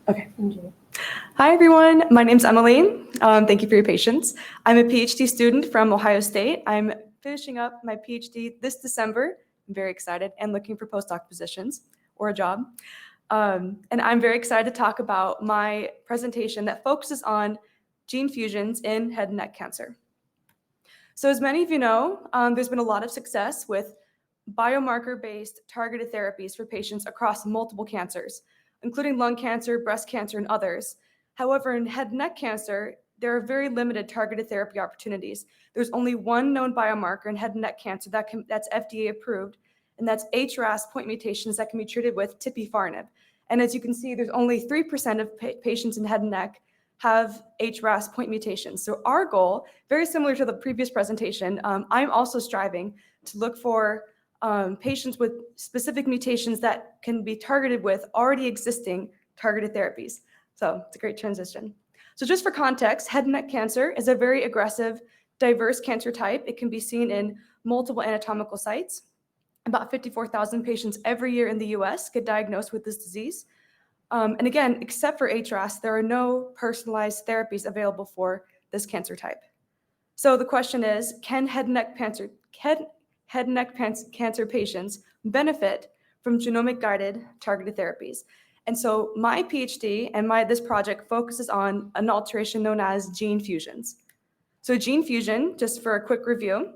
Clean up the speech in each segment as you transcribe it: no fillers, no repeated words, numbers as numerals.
Okay, enjoy. Hi, everyone. My name's Emily. Thank you for your patience. I'm a PhD student from Ohio State. I'm finishing up my PhD this December. I'm very excited and looking for postdoc positions or a job. And I'm very excited to talk about my presentation that focuses on gene fusions in head and neck cancer. So as many of you know, there's been a lot of success with biomarker-based targeted therapies for patients across multiple cancers, including lung cancer, breast cancer, and others. However, in head and neck cancer, there are very limited targeted therapy opportunities. There's only one known biomarker in head and neck cancer that's FDA approved, and that's HRAS point mutations that can be treated with tipifarnib. And as you can see, there's only 3% of patients in head and neck have HRAS point mutations. So our goal, very similar to the previous presentation, I'm also striving to look for patients with specific mutations that can be targeted with already existing targeted therapies. So it's a great transition. So just for context, head and neck cancer is a very aggressive, diverse cancer type. It can be seen in multiple anatomical sites. About 54,000 patients every year in the US get diagnosed with this disease. And again, except for HRAS, there are no personalized therapies available for this cancer type. So the question is, can head and neck cancer patients benefit from genomic-guided targeted therapies? And so my PhD and this project focuses on an alteration known as gene fusions. So gene fusion, just for a quick review,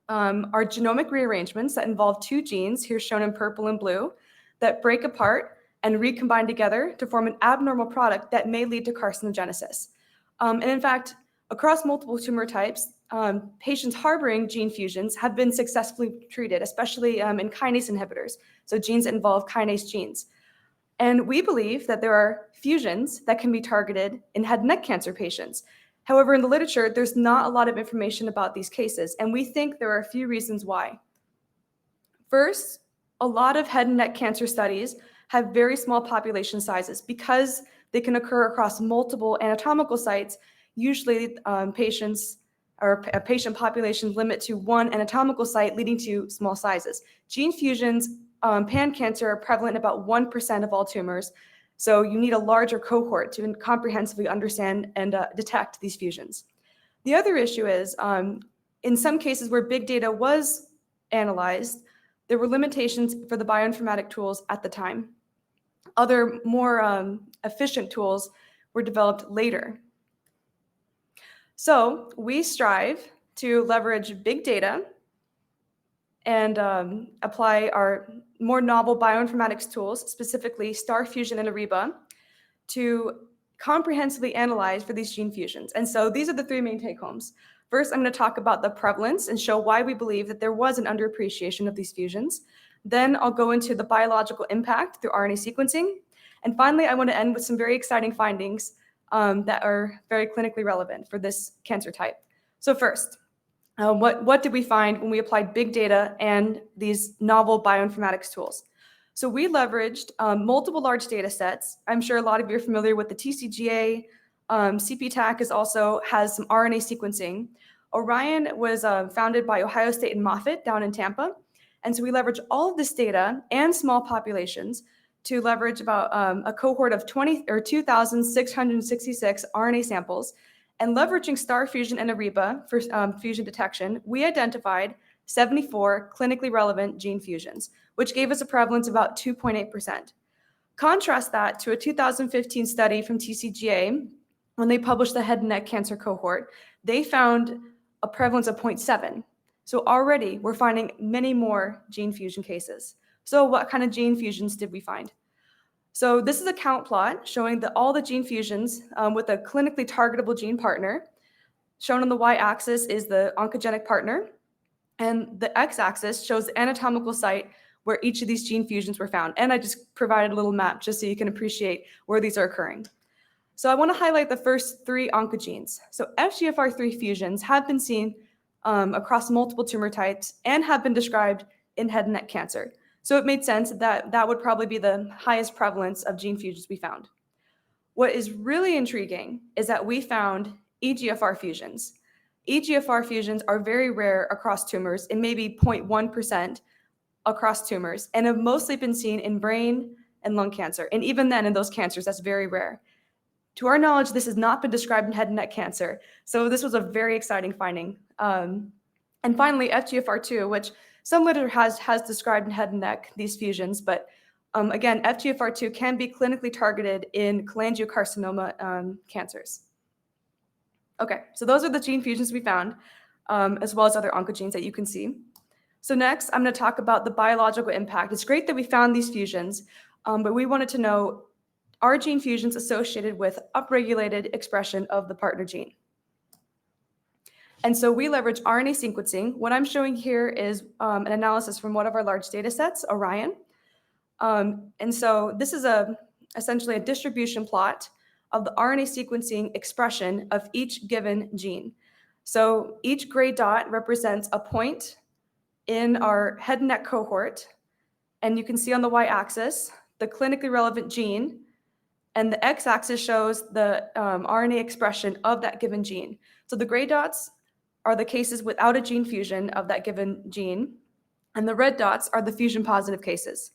are genomic rearrangements that involve two genes, here shown in purple and blue, that break apart and recombine together to form an abnormal product that may lead to carcinogenesis. And in fact, across multiple tumor types, patients harboring gene fusions have been successfully treated, especially in kinase inhibitors, so genes that involve kinase genes. And we believe that there are fusions that can be targeted in head and neck cancer patients. However, in the literature, there's not a lot of information about these cases, and we think there are a few reasons why. First, a lot of head and neck cancer studies have very small population sizes because they can occur across multiple anatomical sites. Usually, patients or a patient population limit to one anatomical site, leading to small sizes. Gene fusions, pan-cancer, are prevalent in about 1% of all tumors. So you need a larger cohort to comprehensively understand and detect these fusions. The other issue is, in some cases where big data was analyzed, there were limitations for the bioinformatic tools at the time. Other more efficient tools were developed later. So we strive to leverage big data and apply our more novel bioinformatics tools, specifically STAR Fusion and ARIBA, to comprehensively analyze for these gene fusions. And so these are the three main take-homes. First, I'm going to talk about the prevalence and show why we believe that there was an underappreciation of these fusions. Then I'll go into the biological impact through RNA sequencing. And finally, I want to end with some very exciting findings that are very clinically relevant for this cancer type. So first, what did we find when we applied big data and these novel bioinformatics tools? So we leveraged multiple large data sets. I'm sure a lot of you are familiar with the TCGA. CPTAC has some RNA sequencing. Orion was founded by Ohio State and Moffitt down in Tampa. And so we leveraged all of this data and small populations to leverage about a cohort of 2,666 RNA samples. And leveraging STAR Fusion and ARIBA for fusion detection, we identified 74 clinically relevant gene fusions, which gave us a prevalence of about 2.8%. Contrast that to a 2015 study from TCGA. When they published the head and neck cancer cohort, they found a prevalence of 0.7. So already we're finding many more gene fusion cases. So what kind of gene fusions did we find? So this is a count plot showing all the gene fusions with a clinically targetable gene partner. Shown on the y-axis is the oncogenic partner, and the x-axis shows the anatomical site where each of these gene fusions were found. And I just provided a little map just so you can appreciate where these are occurring. So I want to highlight the first three oncogenes. So FGFR3 fusions have been seen across multiple tumor types and have been described in head and neck cancer. So it made sense that that would probably be the highest prevalence of gene fusions we found. What is really intriguing is that we found EGFR fusions. EGFR fusions are very rare across tumors, and maybe 0.1% across tumors, and have mostly been seen in brain and lung cancer. And even then, in those cancers, that's very rare. To our knowledge, this has not been described in head and neck cancer. So this was a very exciting finding. And finally, FGFR2, which some literature has described in head and neck, these fusions, but again, FGFR2 can be clinically targeted in cholangiocarcinoma cancers. Okay, so those are the gene fusions we found, as well as other oncogenes that you can see. So next, I'm going to talk about the biological impact. It's great that we found these fusions, but we wanted to know, are gene fusions associated with upregulated expression of the partner gene? And so we leverage RNA sequencing. What I'm showing here is an analysis from one of our large data sets, Orion. And so this is essentially a distribution plot of the RNA sequencing expression of each given gene. So each gray dot represents a point in our head and neck cohort. And you can see on the y-axis the clinically relevant gene, and the x-axis shows the RNA expression of that given gene. So the gray dots are the cases without a gene fusion of that given gene, and the red dots are the fusion-positive cases.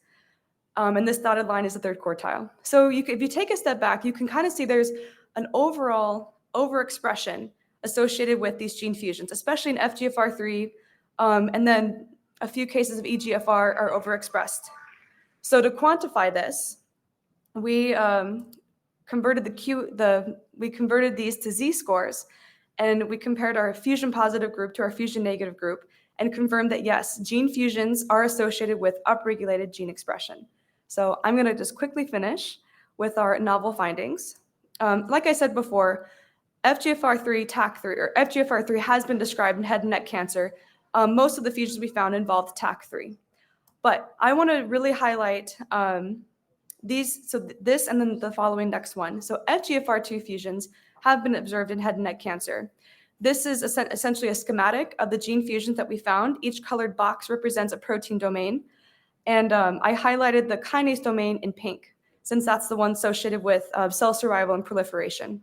And this dotted line is the third quartile. So if you take a step back, you can kind of see there's an overall overexpression associated with these gene fusions, especially in FGFR3, and then a few cases of EGFR are overexpressed. So to quantify this, we converted these to z-scores, and we compared our fusion-positive group to our fusion-negative group, and confirmed that yes, gene fusions are associated with upregulated gene expression. So I'm going to just quickly finish with our novel findings. Like I said before, FGFR3, TAC3, or FGFR3 has been described in head and neck cancer. Most of the fusions we found involved TAC3. But I want to really highlight this and then the following next one. So FGFR2 fusions have been observed in head and neck cancer. This is essentially a schematic of the gene fusions that we found. Each colored box represents a protein domain. And I highlighted the kinase domain in pink, since that's the one associated with cell survival and proliferation.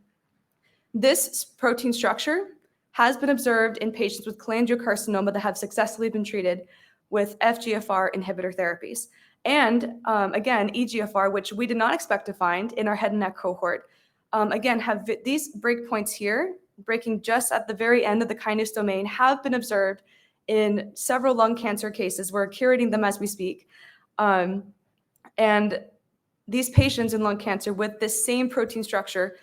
This protein structure has been observed in patients with cholangiocarcinoma that have successfully been treated with FGFR inhibitor therapies. And again, EGFR, which we did not expect to find in our head and neck cohort, again, have these breakpoints here, breaking just at the very end of the kinase domain, have been observed in several lung cancer cases. We're curating them as we speak. And these patients in lung cancer with this same protein structure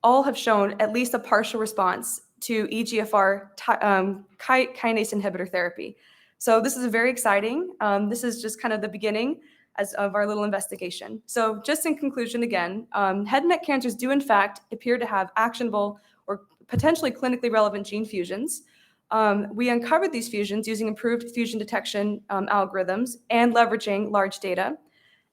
all have shown at least a partial response to EGFR kinase inhibitor therapy. So this is very exciting. This is just kind of the beginning of our little investigation. So just in conclusion again, head and neck cancers do in fact appear to have actionable or potentially clinically relevant gene fusions. We uncovered these fusions using improved fusion detection algorithms and leveraging large data.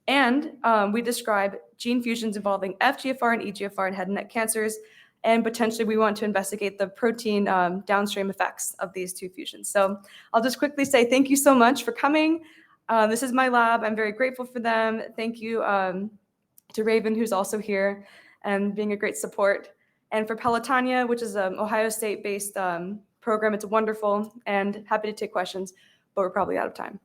And we describe gene fusions involving FGFR and EGFR in head and neck cancers. And potentially we want to investigate the protein downstream effects of these two fusions. So I'll just quickly say thank you so much for coming. This is my lab. I'm very grateful for them. Thank you to Raven, who's also here and being a great support. And for Pelotonia, which is an Ohio State-based program, it's wonderful and happy to take questions, but we're probably out of time.